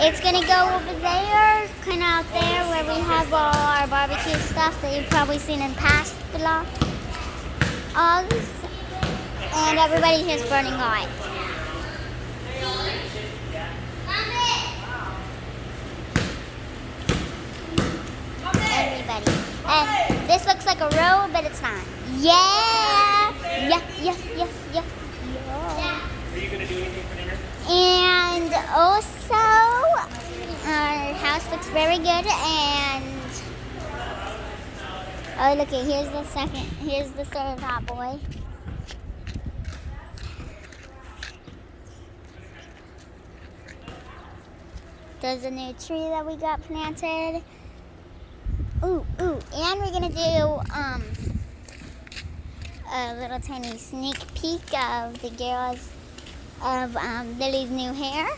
It's gonna go over there, kind of out there where we have all our barbecue stuff that you've probably seen in past vlogs. And everybody's just burning light. Everybody. And this looks like a road, but it's not. Yeah! Yeah. Are you going to do anything for dinner? And also, our house looks very good. And oh, look at here's the third hot boy. There's a new tree that we got planted. Ooh, and we're gonna do a little tiny sneak peek of the girls of Lily's new hair.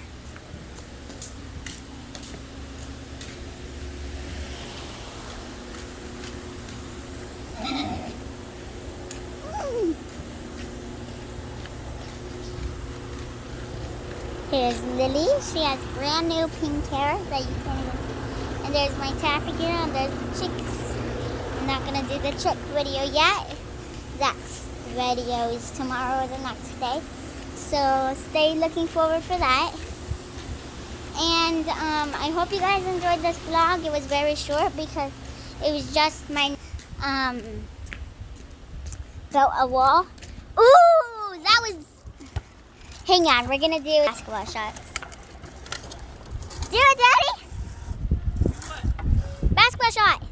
Here's Lily. She has brand new pink hair that you can't even. And there's my taffy girl, and there's the chicks. I'm not gonna do the chick video yet. That video is tomorrow or the next day. So stay looking forward for that. And I hope you guys enjoyed this vlog. It was very short because it was just my built a wall. Ooh, that was. Hang on, we're gonna do basketball shots. Do it, Daddy. Basketball shot.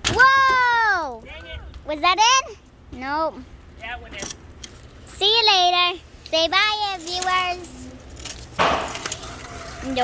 Whoa! Dang it. Was that in? Nope. Yeah, it went in. See you later. Say bye, viewers.